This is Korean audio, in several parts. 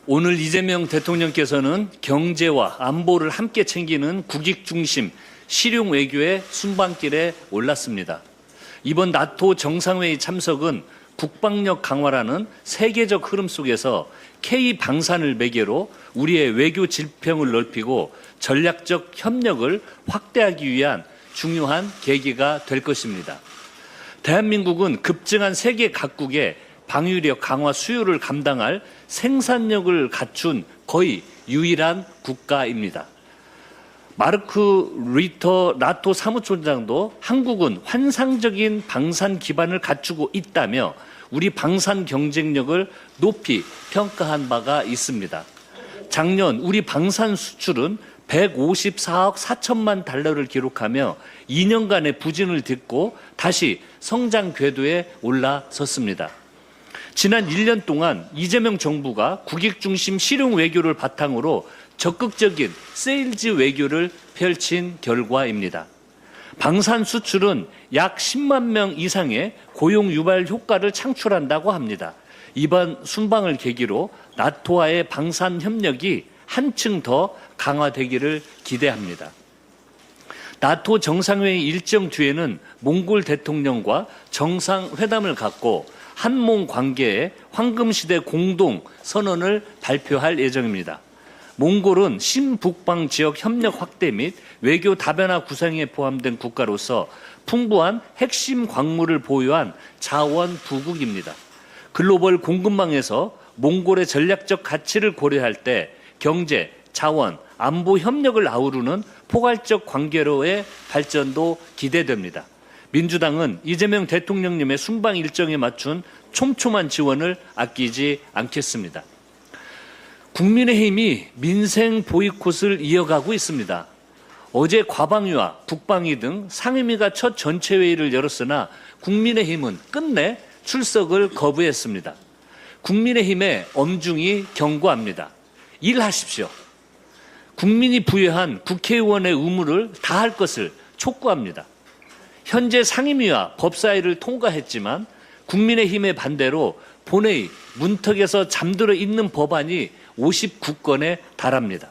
오늘 이재명 대통령께서는 경제와 안보를 함께 챙기는 국익 중심 실용 외교의 순방길에 올랐습니다. 이번 나토 정상회의 참석은 국방력 강화라는 세계적 흐름 속에서 K 방산을 매개로 우리의 외교 질평을 넓히고 전략적 협력을 확대하기 위한 중요한 계기가 될 것입니다. 대한민국은 급증한 세계 각국의 방위력 강화 수요를 감당할 생산력을 갖춘 거의 유일한 국가입니다. 마르크 리터 나토 사무총장도 한국은 환상적인 방산 기반을 갖추고 있다며 우리 방산 경쟁력을 높이 평가한 바가 있습니다. 작년 우리 방산 수출은 154억 4천만 달러를 기록하며 2년간의 부진을 딛고 다시 성장 궤도에 올라섰습니다. 지난 1년 동안 이재명 정부가 국익 중심 실용 외교를 바탕으로 적극적인 세일즈 외교를 펼친 결과입니다. 방산 수출은 약 10만 명 이상의 고용 유발 효과를 창출한다고 합니다. 이번 순방을 계기로 나토와의 방산 협력이 한층 더 강화되기를 기대합니다. 나토 정상회의 일정 뒤에는 몽골 대통령과 정상회담을 갖고 한몽 관계의 황금시대 공동 선언을 발표할 예정입니다. 몽골은 신북방 지역 협력 확대 및 외교 다변화 구상에 포함된 국가로서 풍부한 핵심 광물을 보유한 자원 부국입니다. 글로벌 공급망에서 몽골의 전략적 가치를 고려할 때 경제, 자원, 안보 협력을 아우르는 포괄적 관계로의 발전도 기대됩니다. 민주당은 이재명 대통령님의 순방 일정에 맞춘 촘촘한 지원을 아끼지 않겠습니다. 국민의힘이 민생 보이콧을 이어가고 있습니다. 어제 과방위와 국방위 등 상임위가 첫 전체회의를 열었으나 국민의힘은 끝내 출석을 거부했습니다. 국민의힘에 엄중히 경고합니다. 일하십시오. 국민이 부여한 국회의원의 의무를 다할 것을 촉구합니다. 현재 상임위와 법사위를 통과했지만 국민의힘의 반대로 본회의 문턱에서 잠들어 있는 법안이 59건에 달합니다.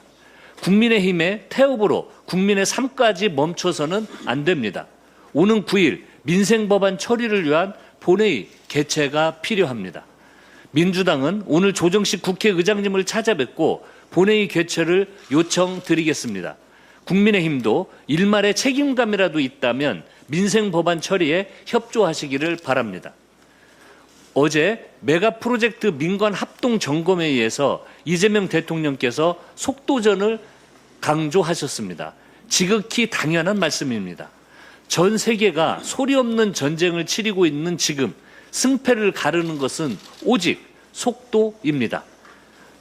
국민의힘의 태업으로 국민의 삶까지 멈춰서는 안 됩니다. 오는 9일 민생법안 처리를 위한 본회의 개최가 필요합니다. 민주당은 오늘 조정식 국회의장님을 찾아뵙고 본회의 개최를 요청드리겠습니다. 국민의힘도 일말의 책임감이라도 있다면 민생법안 처리에 협조하시기를 바랍니다. 어제 메가 프로젝트 민관 합동 점검회의에서 이재명 대통령께서 속도전을 강조하셨습니다. 지극히 당연한 말씀입니다. 전 세계가 소리 없는 전쟁을 치르고 있는 지금 승패를 가르는 것은 오직 속도입니다.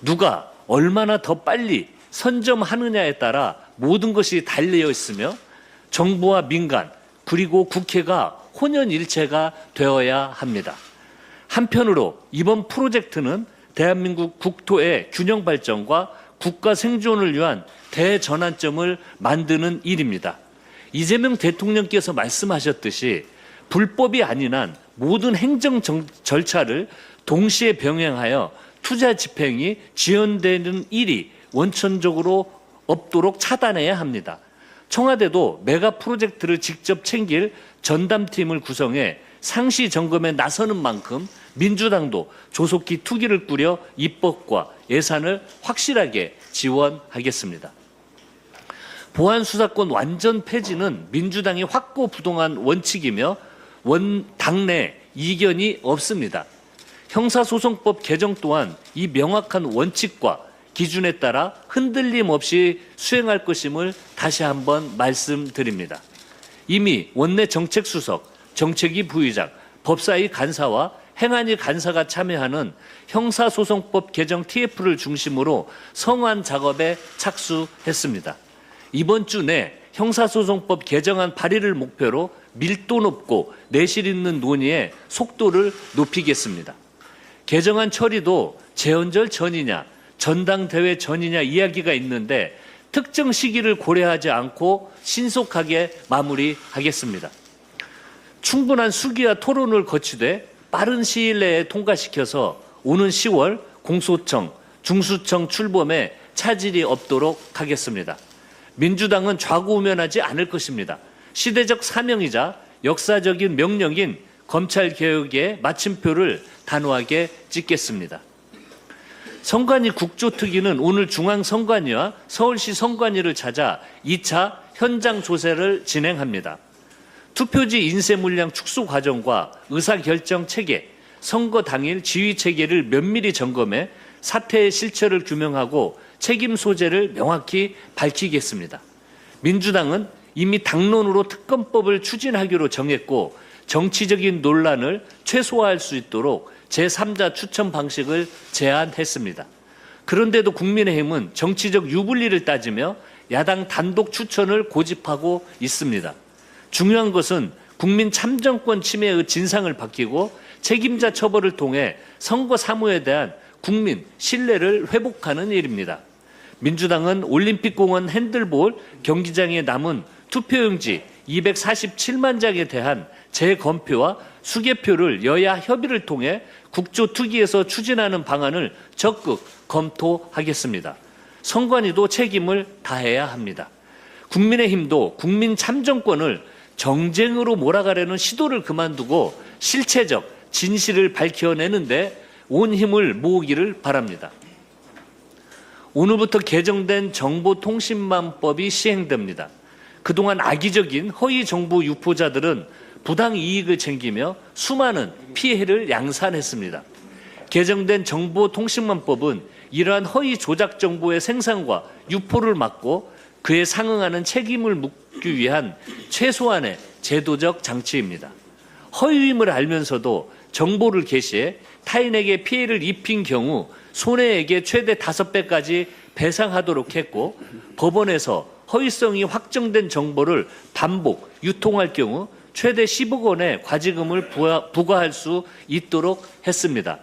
누가 얼마나 더 빨리 선점하느냐에 따라 모든 것이 달려 있으며 정부와 민간 그리고 국회가 혼연일체가 되어야 합니다. 한편으로 이번 프로젝트는 대한민국 국토의 균형 발전과 국가 생존을 위한 대전환점을 만드는 일입니다. 이재명 대통령께서 말씀하셨듯이 불법이 아닌 한 모든 행정 절차를 동시에 병행하여 투자 집행이 지연되는 일이 원천적으로 없도록 차단해야 합니다. 청와대도 메가 프로젝트를 직접 챙길 전담팀을 구성해 상시 점검에 나서는 만큼 민주당도 조속히 투기를 꾸려 입법과 예산을 확실하게 지원하겠습니다. 보안수사권 완전 폐지는 민주당이 확고부동한 원칙이며 당내 이견이 없습니다. 형사소송법 개정 또한 이 명확한 원칙과 기준에 따라 흔들림 없이 수행할 것임을 다시 한번 말씀드립니다. 이미 원내 정책수석, 정책위 부의장, 법사위 간사와 행안위 간사가 참여하는 형사소송법 개정 TF를 중심으로 성안 작업에 착수했습니다. 이번 주 내 형사소송법 개정안 발의를 목표로 밀도 높고 내실 있는 논의에 속도를 높이겠습니다. 개정안 처리도 재헌절 전이냐 전당대회 전이냐 이야기가 있는데 특정 시기를 고려하지 않고 신속하게 마무리하겠습니다. 충분한 수기와 토론을 거치되 빠른 시일 내에 통과시켜서 오는 10월 공소청 중수청 출범에 차질이 없도록 하겠습니다. 민주당은 좌고우면하지 않을 것입니다. 시대적 사명이자 역사적인 명령인 검찰개혁의 마침표를 단호하게 찍겠습니다. 선관위 국조특위는 오늘 중앙선관위와 서울시 선관위를 찾아 2차 현장 조사를 진행합니다. 투표지 인쇄 물량 축소 과정과 의사결정 체계, 선거 당일 지휘 체계를 면밀히 점검해 사태의 실체를 규명하고 책임 소재를 명확히 밝히겠습니다. 민주당은 이미 당론으로 특검법을 추진하기로 정했고 정치적인 논란을 최소화할 수 있도록 제3자 추천 방식을 제안했습니다. 그런데도 국민의힘은 정치적 유불리를 따지며 야당 단독 추천을 고집하고 있습니다. 중요한 것은 국민 참정권 침해의 진상을 밝히고 책임자 처벌을 통해 선거 사무에 대한 국민 신뢰를 회복하는 일입니다. 민주당은 올림픽공원 핸들볼 경기장에 남은 투표용지 247만 장에 대한 재검표와 수개표를 여야 협의를 통해 국조특위에서 추진하는 방안을 적극 검토하겠습니다. 선관위도 책임을 다해야 합니다. 국민의힘도 국민 참정권을 정쟁으로 몰아가려는 시도를 그만두고 실체적 진실을 밝혀내는데 온 힘을 모으기를 바랍니다. 오늘부터 개정된 정보통신망법이 시행됩니다. 그동안 악의적인 허위 정보 유포자들은 부당 이익을 챙기며 수많은 피해를 양산했습니다. 개정된 정보통신망법은 이러한 허위 조작 정보의 생산과 유포를 막고 그에 상응하는 책임을 묻기 위한 최소한의 제도적 장치입니다. 허위임을 알면서도 정보를 게시해 타인에게 피해를 입힌 경우 손해액의 최대 5배까지 배상하도록 했고 법원에서 허위성이 확정된 정보를 반복 유통할 경우 최대 10억 원의 과징금을 부과할 수 있도록 했습니다.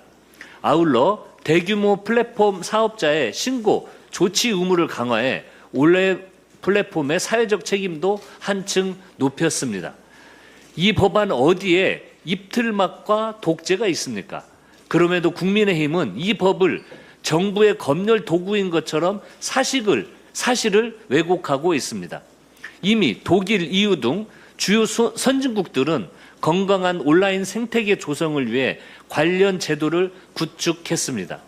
아울러 대규모 플랫폼 사업자의 신고 조치 의무를 강화해 온라인 플랫폼의 사회적 책임도 한층 높였습니다. 이 법안 어디에 입틀막과 독재가 있습니까? 그럼에도 국민의힘은 이 법을 정부의 검열 도구인 것처럼 사실을 왜곡하고 있습니다. 이미 독일, EU 등 주요 선진국들은 건강한 온라인 생태계 조성을 위해 관련 제도를 구축했습니다.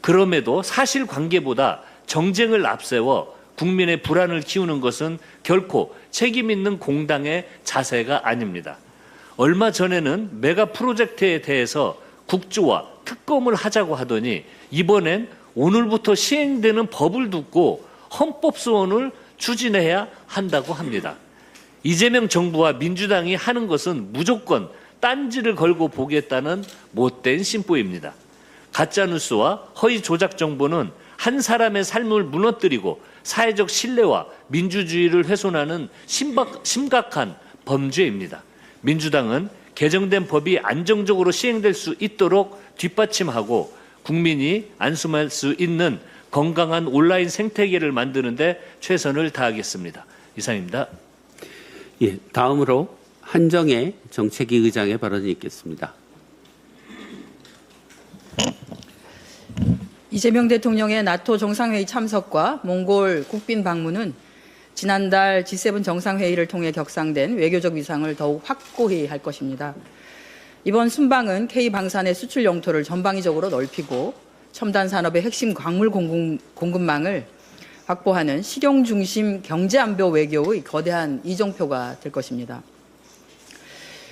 그럼에도 사실관계보다 정쟁을 앞세워 국민의 불안을 키우는 것은 결코 책임 있는 공당의 자세가 아닙니다. 얼마 전에는 메가 프로젝트에 대해서 국조와 특검을 하자고 하더니 이번엔 오늘부터 시행되는 법을 두고 헌법소원을 추진해야 한다고 합니다. 이재명 정부와 민주당이 하는 것은 무조건 딴지를 걸고 보겠다는 못된 심보입니다. 가짜뉴스와 허위 조작 정보는 한 사람의 삶을 무너뜨리고 사회적 신뢰와 민주주의를 훼손하는 심각한 범죄입니다. 민주당은 개정된 법이 안정적으로 시행될 수 있도록 뒷받침하고 국민이 안심할 수 있는 건강한 온라인 생태계를 만드는 데 최선을 다하겠습니다. 이상입니다. 예, 다음으로 한정혜 정책위 의장의 발언이 있겠습니다. 이재명 대통령의 나토 정상회의 참석과 몽골 국빈 방문은 지난달 G7 정상회의를 통해 격상된 외교적 위상을 더욱 확고히 할 것입니다. 이번 순방은 K방산의 수출 영토를 전방위적으로 넓히고 첨단 산업의 핵심 광물 공급망을 확보하는 실용 중심 경제안보 외교의 거대한 이정표가 될 것입니다.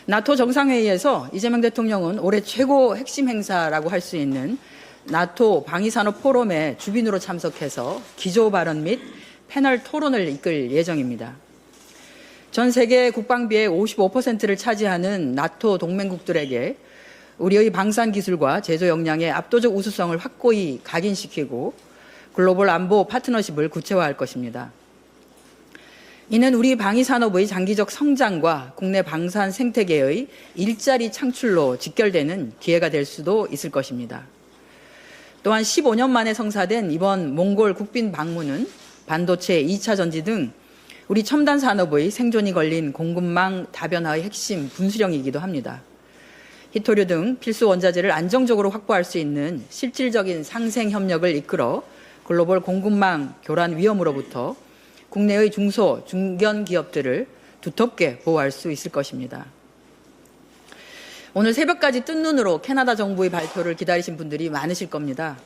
나토 정상회의에서 이재명 대통령은 올해 최고 핵심 행사라고 할 수 있는 나토 방위산업 포럼에 주빈으로 참석해서 기조 발언 및 패널 토론을 이끌 예정입니다. 전 세계 국방비의 55%를 차지하는 나토 동맹국들에게 우리의 방산 기술과 제조 역량의 압도적 우수성을 확고히 각인시키고 글로벌 안보 파트너십을 구체화할 것입니다. 이는 우리 방위산업의 장기적 성장과 국내 방산 생태계의 일자리 창출로 직결되는 기회가 될 수도 있을 것입니다. 또한 15년 만에 성사된 이번 몽골 국빈 방문은 반도체, 2차 전지 등 우리 첨단 산업의 생존이 걸린 공급망 다변화의 핵심 분수령이기도 합니다. 히토류 등 필수 원자재를 안정적으로 확보할 수 있는 실질적인 상생 협력을 이끌어 글로벌 공급망 교란 위험으로부터 국내의 중소, 중견 기업들을 두텁게 보호할 수 있을 것입니다. 오늘 새벽까지 뜬 눈으로 캐나다 정부의 발표를 기다리신 분들이 많으실 겁니다.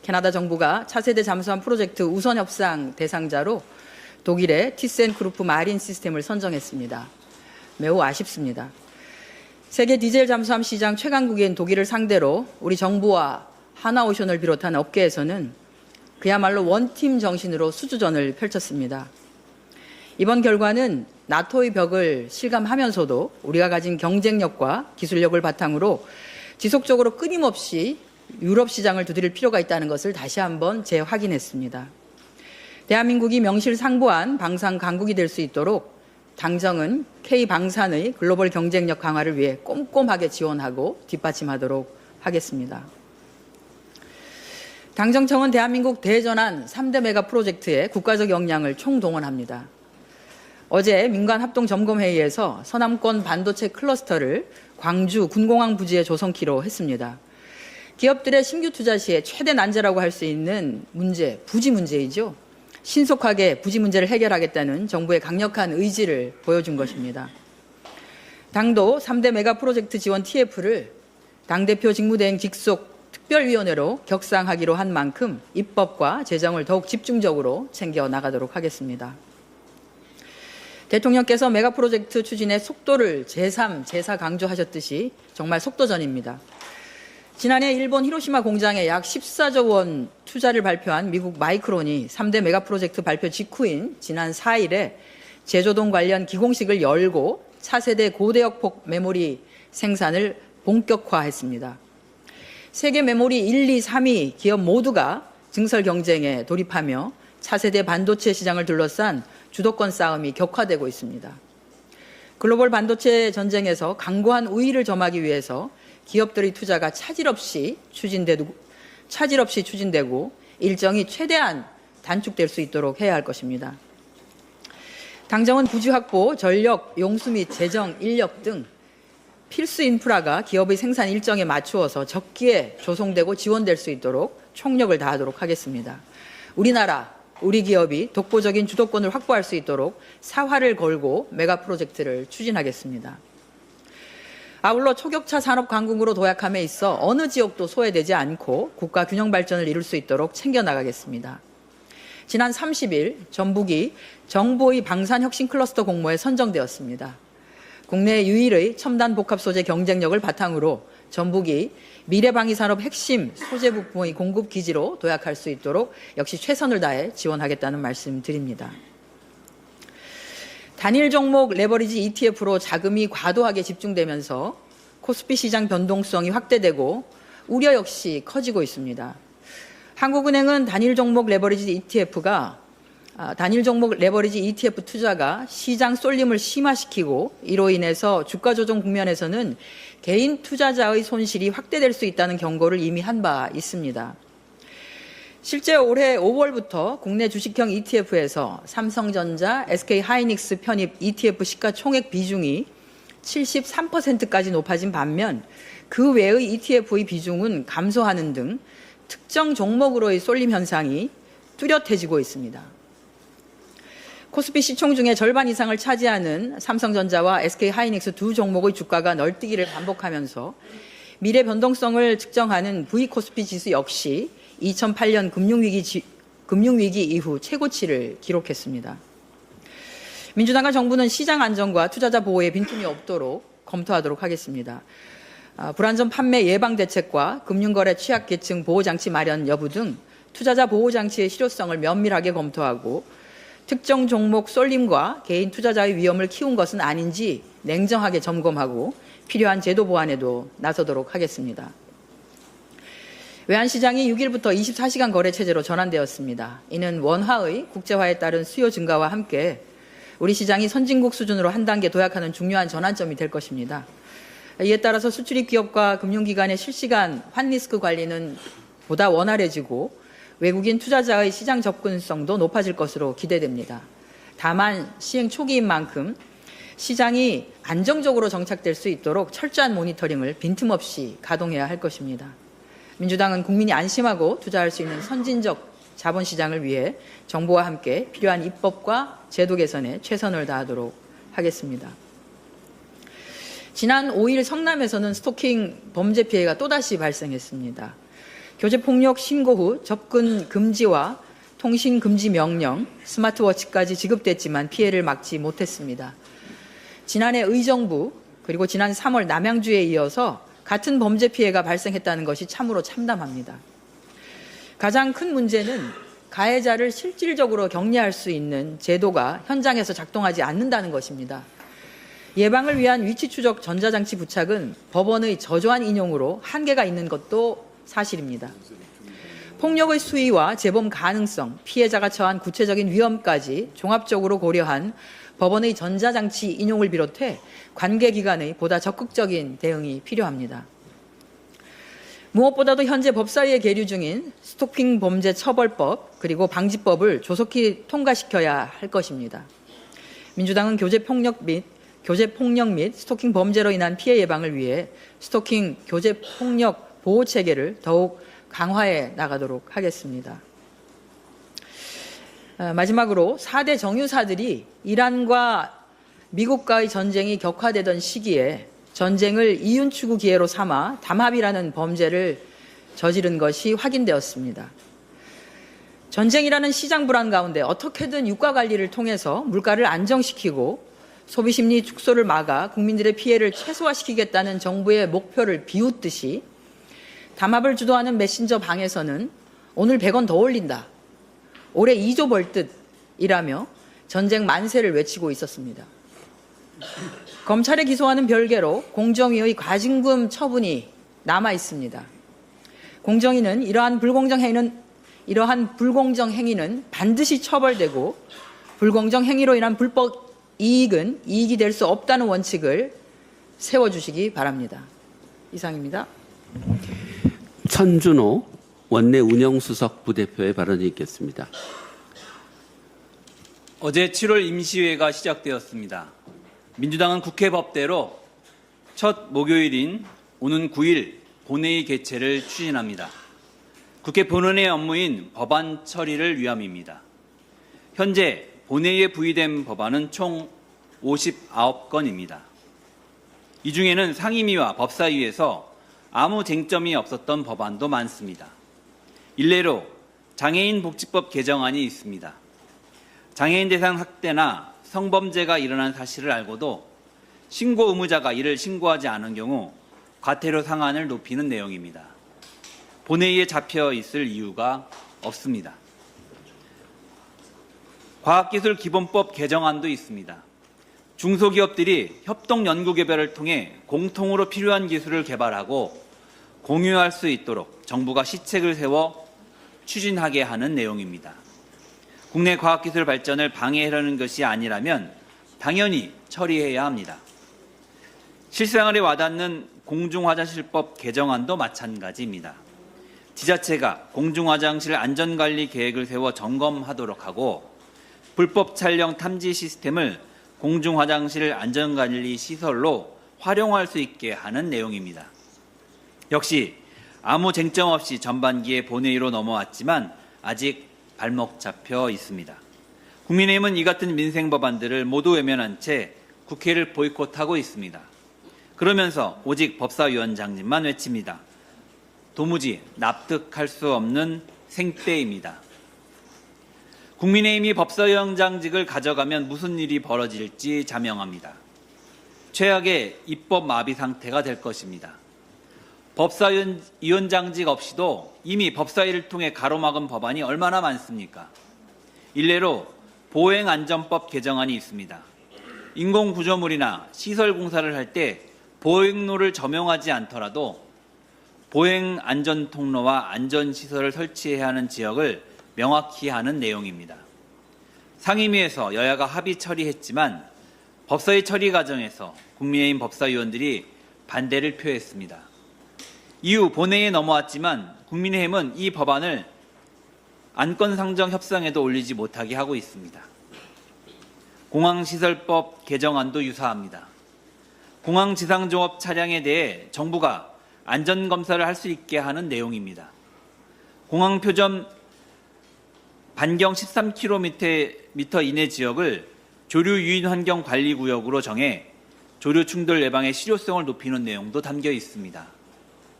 캐나다 정부가 차세대 잠수함 프로젝트 우선 협상 대상자로 독일의 티센크루프 마린 시스템을 선정했습니다. 매우 아쉽습니다. 세계 디젤 잠수함 시장 최강국인 독일을 상대로 우리 정부와 하나오션을 비롯한 업계에서는 그야말로 원팀 정신으로 수주전을 펼쳤습니다. 이번 결과는 나토의 벽을 실감하면서도 우리가 가진 경쟁력과 기술력을 바탕으로 지속적으로 끊임없이 유럽 시장을 두드릴 필요가 있다는 것을 다시 한번 재확인했습니다. 대한민국이 명실상부한 방산 강국이 될 수 있도록 당정은 K방산의 글로벌 경쟁력 강화를 위해 꼼꼼하게 지원하고 뒷받침하도록 하겠습니다. 당정청은 대한민국 대전환 3대 메가 프로젝트의 국가적 역량을 총동원합니다. 어제 민간합동점검회의에서 서남권 반도체 클러스터를 광주 군공항 부지에 조성키로 했습니다. 기업들의 신규 투자 시에 최대 난제라고 할 수 있는 문제, 부지 문제이죠. 신속하게 부지 문제를 해결하겠다는 정부의 강력한 의지를 보여준 것입니다. 당도 3대 메가 프로젝트 지원 TF를 당대표 직무대행 직속 특별위원회로 격상하기로 한 만큼 입법과 재정을 더욱 집중적으로 챙겨 나가도록 하겠습니다. 대통령께서 메가 프로젝트 추진의 속도를 제3, 제4 강조하셨듯이 정말 속도전입니다. 지난해 일본 히로시마 공장에 약 14조 원 투자를 발표한 미국 마이크론이 3대 메가 프로젝트 발표 직후인 지난 4일에 제조동 관련 기공식을 열고 차세대 고대역폭 메모리 생산을 본격화했습니다. 세계 메모리 1, 2, 3위 기업 모두가 증설 경쟁에 돌입하며 차세대 반도체 시장을 둘러싼 주도권 싸움이 격화되고 있습니다. 글로벌 반도체 전쟁에서 강고한 우위를 점하기 위해서 기업들의 투자가 차질 없이 추진되고 일정이 최대한 단축될 수 있도록 해야 할 것입니다. 당정은 부지 확보, 전력, 용수 및 재정, 인력 등 필수 인프라가 기업의 생산 일정에 맞추어서 적기에 조성되고 지원될 수 있도록 총력을 다하도록 하겠습니다. 우리나라, 우리 기업이 독보적인 주도권을 확보할 수 있도록 사활을 걸고 메가 프로젝트를 추진하겠습니다. 아울러 초격차 산업 강국으로 도약함에 있어 어느 지역도 소외되지 않고 국가 균형 발전을 이룰 수 있도록 챙겨나가겠습니다. 지난 30일 전북이 정부의 방산혁신 클러스터 공모에 선정되었습니다. 국내 유일의 첨단 복합 소재 경쟁력을 바탕으로 전북이 미래방위산업 핵심 소재 부품의 공급 기지로 도약할 수 있도록 역시 최선을 다해 지원하겠다는 말씀 드립니다. 단일 종목 레버리지 ETF로 자금이 과도하게 집중되면서 코스피 시장 변동성이 확대되고 우려 역시 커지고 있습니다. 한국은행은 단일 종목 레버리지 ETF 투자가 시장 쏠림을 심화시키고 이로 인해서 주가 조정 국면에서는 개인 투자자의 손실이 확대될 수 있다는 경고를 이미 한 바 있습니다. 실제 올해 5월부터 국내 주식형 ETF에서 삼성전자, SK하이닉스 편입 ETF 시가총액 비중이 73%까지 높아진 반면 그 외의 ETF의 비중은 감소하는 등 특정 종목으로의 쏠림 현상이 뚜렷해지고 있습니다. 코스피 시총 중에 절반 이상을 차지하는 삼성전자와 SK하이닉스 두 종목의 주가가 널뛰기를 반복하면서 미래 변동성을 측정하는 V코스피 지수 역시 2008년 금융위기 이후 최고치를 기록했습니다. 민주당과 정부는 시장 안정과 투자자 보호에 빈틈이 없도록 검토하도록 하겠습니다. 불안전 판매 예방 대책과 금융거래 취약계층 보호장치 마련 여부 등 투자자 보호장치의 실효성을 면밀하게 검토하고 특정 종목 쏠림과 개인 투자자의 위험을 키운 것은 아닌지 냉정하게 점검하고 필요한 제도 보완에도 나서도록 하겠습니다. 외환시장이 6일부터 24시간 거래 체제로 전환되었습니다. 이는 원화의 국제화에 따른 수요 증가와 함께 우리 시장이 선진국 수준으로 한 단계 도약하는 중요한 전환점이 될 것입니다. 이에 따라서 수출입 기업과 금융기관의 실시간 환리스크 관리는 보다 원활해지고 외국인 투자자의 시장 접근성도 높아질 것으로 기대됩니다. 다만 시행 초기인 만큼 시장이 안정적으로 정착될 수 있도록 철저한 모니터링을 빈틈없이 가동해야 할 것입니다. 민주당은 국민이 안심하고 투자할 수 있는 선진적 자본시장을 위해 정부와 함께 필요한 입법과 제도 개선에 최선을 다하도록 하겠습니다. 지난 5일 성남에서는 스토킹 범죄 피해가 또다시 발생했습니다. 교제폭력 신고 후 접근 금지와 통신 금지 명령, 스마트워치까지 지급됐지만 피해를 막지 못했습니다. 지난해 의정부 그리고 지난 3월 남양주에 이어서 같은 범죄 피해가 발생했다는 것이 참으로 참담합니다. 가장 큰 문제는 가해자를 실질적으로 격리할 수 있는 제도가 현장에서 작동하지 않는다는 것입니다. 예방을 위한 위치 추적 전자장치 부착은 법원의 저조한 인용으로 한계가 있는 것도 사실입니다. 폭력의 수위와 재범 가능성, 피해자가 처한 구체적인 위험까지 종합적으로 고려한 법원의 전자장치 인용을 비롯해 관계기관의 보다 적극적인 대응이 필요합니다. 무엇보다도 현재 법사위에 계류 중인 스토킹 범죄 처벌법 그리고 방지법을 조속히 통과시켜야 할 것입니다. 민주당은 교제폭력 및 스토킹 범죄로 인한 피해 예방을 위해 스토킹 교제폭력 보호체계를 더욱 강화해 나가도록 하겠습니다. 마지막으로 4대 정유사들이 이란과 미국과의 전쟁이 격화되던 시기에 전쟁을 이윤 추구 기회로 삼아 담합이라는 범죄를 저지른 것이 확인되었습니다. 전쟁이라는 시장 불안 가운데 어떻게든 유가 관리를 통해서 물가를 안정시키고 소비 심리 축소를 막아 국민들의 피해를 최소화시키겠다는 정부의 목표를 비웃듯이 담합을 주도하는 메신저 방에서는 오늘 100원 더 올린다, 올해 2조 벌 듯이라며 전쟁 만세를 외치고 있었습니다. 검찰에 기소하는 별개로 공정위의 과징금 처분이 남아 있습니다. 공정위는 이러한 불공정 행위는 반드시 처벌되고 불공정 행위로 인한 불법 이익은 이익이 될 수 없다는 원칙을 세워주시기 바랍니다. 이상입니다. 천준호 원내 운영수석 부대표의 발언이 있겠습니다. 어제 7월 임시회가 시작되었습니다. 민주당은 국회 법대로 첫 목요일인 오는 9일 본회의 개최를 추진합니다. 국회 본원의 업무인 법안 처리를 위함입니다. 현재 본회의에 부의된 법안은 총 59건입니다. 이 중에는 상임위와 법사위에서 아무 쟁점이 없었던 법안도 많습니다. 일례로 장애인 복지법 개정안이 있습니다. 장애인 대상 학대나 성범죄가 일어난 사실을 알고도 신고 의무자가 이를 신고하지 않은 경우 과태료 상한을 높이는 내용입니다. 본회의에 잡혀 있을 이유가 없습니다. 과학기술기본법 개정안도 있습니다. 중소기업들이 협동연구개발을 통해 공통으로 필요한 기술을 개발하고 공유할 수 있도록 정부가 시책을 세워 추진하게 하는 내용입니다. 국내 과학기술 발전을 방해하려는 것이 아니라면 당연히 처리해야 합니다. 실생활에 와닿는 공중화장실법 개정안도 마찬가지입니다. 지자체가 공중화장실 안전관리 계획을 세워 점검하도록 하고 불법 촬영 탐지 시스템을 공중화장실 안전관리 시설로 활용할 수 있게 하는 내용입니다. 역시 아무 쟁점 없이 전반기에 본회의로 넘어왔지만 아직 발목 잡혀 있습니다. 국민의힘은 이 같은 민생 법안들을 모두 외면한 채 국회를 보이콧하고 있습니다. 그러면서 오직 법사위원장님만 외칩니다. 도무지 납득할 수 없는 생떼입니다. 국민의힘이 법사위원장직을 가져가면 무슨 일이 벌어질지 자명합니다. 최악의 입법 마비 상태가 될 것입니다. 법사위원장직 없이도 이미 법사위를 통해 가로막은 법안이 얼마나 많습니까? 일례로 보행안전법 개정안이 있습니다. 인공구조물이나 시설 공사를 할 때 보행로를 점용하지 않더라도 보행안전통로와 안전시설을 설치해야 하는 지역을 명확히 하는 내용입니다. 상임위에서 여야가 합의 처리했지만 법사위 처리 과정에서 국민의힘 법사위원들이 반대를 표했습니다. 이후 본회의에 넘어왔지만 국민의힘은 이 법안을 안건상정 협상에도 올리지 못하게 하고 있습니다. 공항시설법 개정안도 유사합니다. 공항지상종업 차량에 대해 정부가 안전검사를 할 수 있게 하는 내용입니다. 공항표점 반경 13km 이내 지역을 조류 유인 환경 관리 구역으로 정해 조류 충돌 예방의 실효성을 높이는 내용도 담겨 있습니다.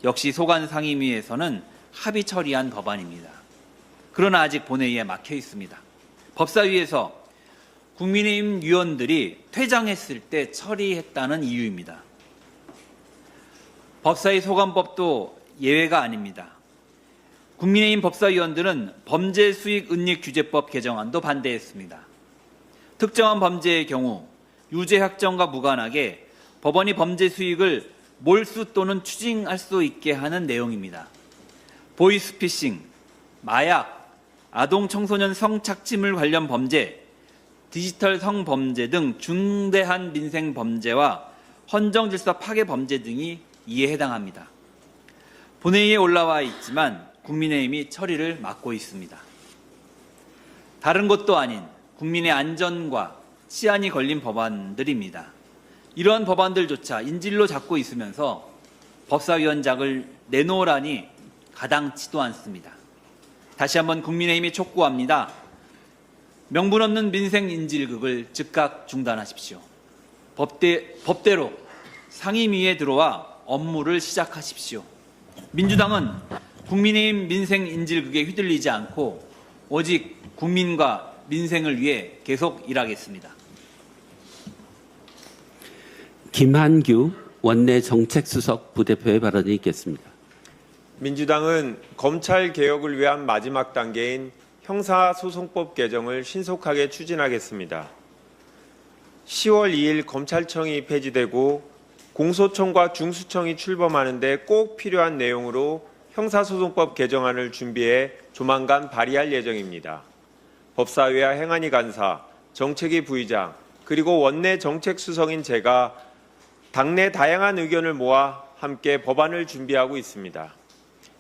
역시 소관 상임위에서는 합의 처리한 법안입니다. 그러나 아직 본회의에 막혀 있습니다. 법사위에서 국민의힘 위원들이 퇴장했을 때 처리했다는 이유입니다. 법사위 소관법도 예외가 아닙니다. 국민의힘 법사위원들은 범죄수익은닉규제법 개정안도 반대했습니다. 특정한 범죄의 경우 유죄 확정과 무관하게 법원이 범죄 수익을 몰수 또는 추징할 수 있게 하는 내용입니다. 보이스피싱, 마약, 아동 청소년 성착취물 관련 범죄, 디지털 성범죄 등 중대한 민생 범죄와 헌정질서 파괴 범죄 등이 이에 해당합니다. 본회의에 올라와 있지만 국민의힘이 처리를 막고 있습니다. 다른 것도 아닌 국민의 안전과 치안이 걸린 법안들입니다. 이러한 법안들조차 인질로 잡고 있으면서 법사위원장을 내놓으라니 가당치도 않습니다. 다시 한번 국민의힘이 촉구합니다. 명분 없는 민생 인질극을 즉각 중단하십시오. 법대로 상임위에 들어와 업무를 시작하십시오. 민주당은 국민의힘 민생 인질극에 휘둘리지 않고 오직 국민과 민생을 위해 계속 일하겠습니다. 김한규 원내 정책수석 부대표의 발언이 있겠습니다. 민주당은 검찰 개혁을 위한 마지막 단계인 형사소송법 개정을 신속하게 추진하겠습니다. 10월 2일 검찰청이 폐지되고 공소청과 중수청이 출범하는데 꼭 필요한 내용으로 형사소송법 개정안을 준비해 조만간 발의할 예정입니다. 법사위와 행안위 간사, 정책위 부의장, 그리고 원내 정책수석인 제가 당내 다양한 의견을 모아 함께 법안을 준비하고 있습니다.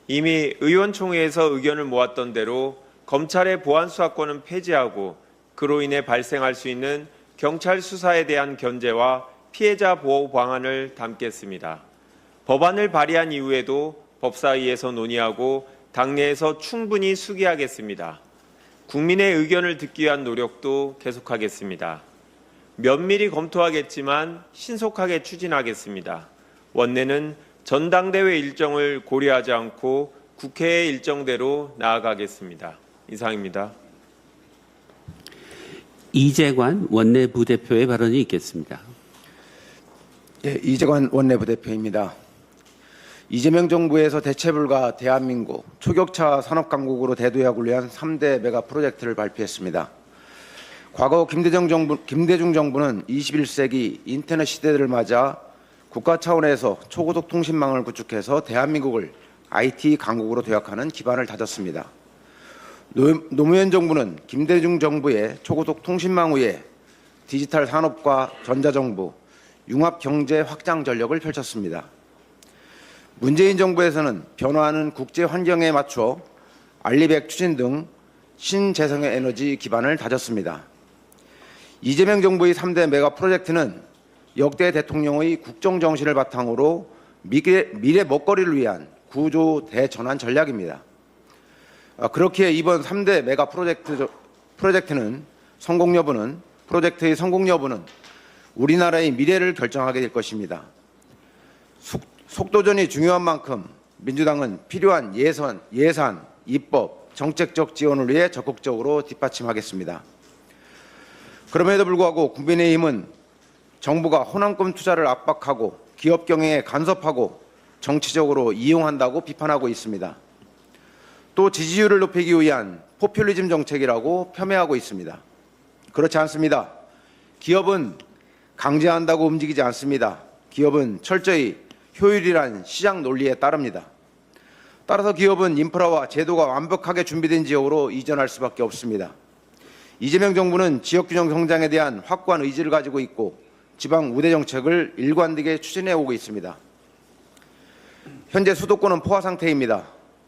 이미 의원총회에서 의견을 모았던 대로 검찰의 보안수사권은 폐지하고 그로 인해 발생할 수 있는 경찰 수사에 대한 견제와 피해자 보호 방안을 담겠습니다. 법안을 발의한 이후에도 법사위에서 논의하고 당내에서 충분히 수기하겠습니다. 국민의 의견을 듣기 위한 노력도 계속하겠습니다. 면밀히 검토하겠지만 신속하게 추진하겠습니다. 원내는 전당대회 일정을 고려하지 않고 국회의 일정대로 나아가겠습니다. 이상입니다. 이재관 원내 부대표의 발언이 있겠습니다. 예, 이재관 원내 부대표입니다. 이재명 정부에서 대체불가 대한민국 초격차 산업강국으로 대도약을 위한 3대 메가 프로젝트를 발표했습니다. 과거 김대중 정부는 21세기 인터넷 시대를 맞아 국가 차원에서 초고속 통신망을 구축해서 대한민국을 IT 강국으로 도약하는 기반을 다졌습니다. 노무현 정부는 김대중 정부의 초고속 통신망 위에 디지털 산업과 전자정부, 융합 경제 확장 전력을 펼쳤습니다. 문재인 정부에서는 변화하는 국제 환경에 맞춰 알리백 추진 등 신재생의 에너지 기반을 다졌습니다. 이재명 정부의 3대 메가 프로젝트는 역대 대통령의 국정 정신을 바탕으로 미래 먹거리를 위한 구조 대전환 전략입니다. 그렇기에 이번 3대 메가 프로젝트의 성공 여부는 우리나라의 미래를 결정하게 될 것입니다. 속도전이 중요한 만큼 민주당은 필요한 예산, 입법, 정책적 지원을 위해 적극적으로 뒷받침하겠습니다. 그럼에도 불구하고 국민의힘은 정부가 호남권 투자를 압박하고 기업 경영에 간섭하고 정치적으로 이용한다고 비판하고 있습니다. 또 지지율을 높이기 위한 포퓰리즘 정책이라고 폄훼하고 있습니다. 그렇지 않습니다. 기업은 강제한다고 움직이지 않습니다. 기업은 철저히 효율이란 시장 논리에 따릅니다. 따라서 기업은 인프라와 제도가 완벽하게 준비된 지역으로 이전할 수밖에 없습니다. 이재명 정부는 지역균형 성장에 대한 확고한 의지를 가지고 있고 지방 우대 정책을 일관되게 추진해 오고 있습니다. 현재 수도권은 포화 상태입니다.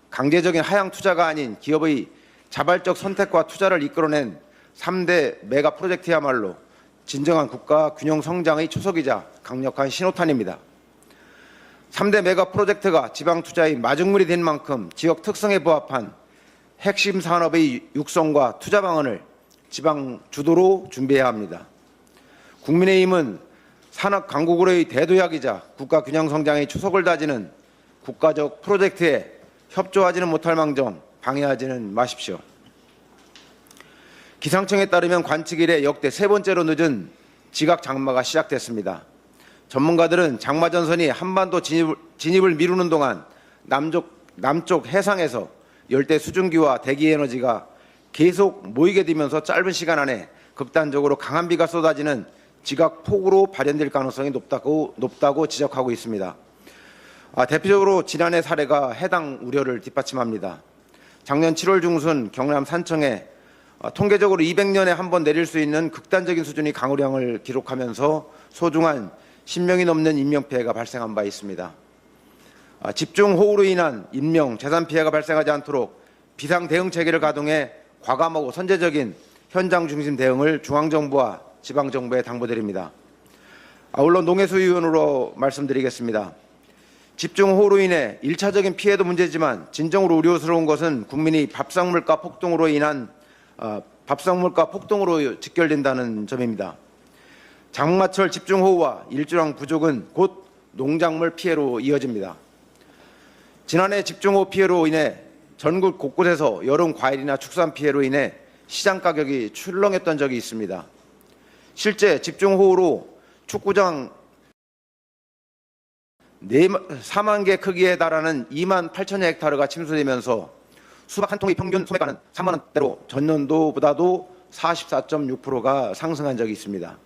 강제적인 하향 투자가 아닌 기업의 자발적 선택과 투자를 이끌어낸 3대 메가 프로젝트야말로 진정한 국가 균형 성장의 초석이자 강력한 신호탄입니다. 3대 메가 프로젝트가 지방 투자의 마중물이 된 만큼 지역 특성에 부합한 핵심 산업의 육성과 투자 방안을 지방 주도로 준비해야 합니다. 국민의힘은 산업 강국으로의 대도약이자 국가 균형 성장의 초석을 다지는 국가적 프로젝트에 협조하지는 못할 망정 방해하지는 마십시오. 기상청에 따르면 관측 이래 역대 세 번째로 늦은 지각 장마가 시작됐습니다. 전문가들은 장마 전선이 한반도 진입을 미루는 동안 남쪽 해상에서 열대 수증기와 대기 에너지가 계속 모이게 되면서 짧은 시간 안에 극단적으로 강한 비가 쏟아지는 지각 폭우로 발현될 가능성이 높다고 지적하고 있습니다. 대표적으로 지난해 사례가 해당 우려를 뒷받침합니다. 작년 7월 중순 경남 산청에 통계적으로 200년에 한 번 내릴 수 있는 극단적인 수준의 강우량을 기록하면서 소중한 10명이 넘는 인명피해가 발생한 바 있습니다. 집중호우로 인한 인명, 재산 피해가 발생하지 않도록 비상대응체계를 가동해 과감하고 선제적인 현장 중심 대응을 중앙정부와 지방정부에 당부드립니다. 아울러 농해수위원으로 말씀드리겠습니다. 집중호우로 인해 1차적인 피해도 문제지만 진정으로 우려스러운 것은 국민이 밥상물가 폭등으로 직결된다는 점입니다. 장마철 집중호우와 일조량 부족은 곧 농작물 피해로 이어집니다. 지난해 집중호우 피해로 인해 전국 곳곳에서 여름 과일이나 축산 피해로 인해 시장 가격이 출렁했던 적이 있습니다. 실제 집중호우로 축구장 4만 개 크기에 달하는 2만 8천여 헥타르가 침수되면서 수박 한 통의 평균 소매가는 3만 원대로 전년도보다도 44.6%가 상승한 적이 있습니다.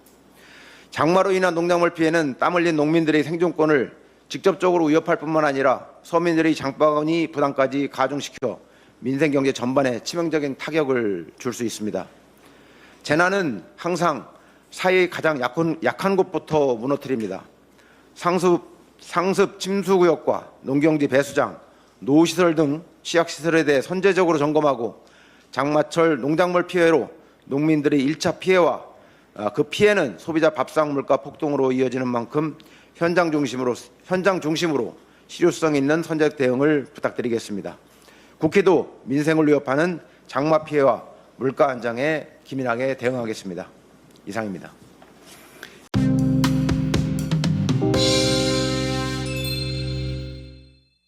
장마로 인한 농작물 피해는 땀 흘린 농민들의 생존권을 직접적으로 위협할 뿐만 아니라 서민들의 장바구니 부담까지 가중시켜 민생 경제 전반에 치명적인 타격을 줄 수 있습니다. 재난은 항상 사회의 가장 약한 곳부터 무너뜨립니다. 상습 침수구역과 농경지 배수장, 노후시설 등 취약시설에 대해 선제적으로 점검하고 장마철 농작물 피해로 농민들의 1차 피해와 그 피해는 소비자 밥상 물가 폭등으로 이어지는 만큼 현장 중심으로 실효성 있는 선제적 대응을 부탁드리겠습니다. 국회도 민생을 위협하는 장마 피해와 물가 안정에 기민하게 대응하겠습니다. 이상입니다.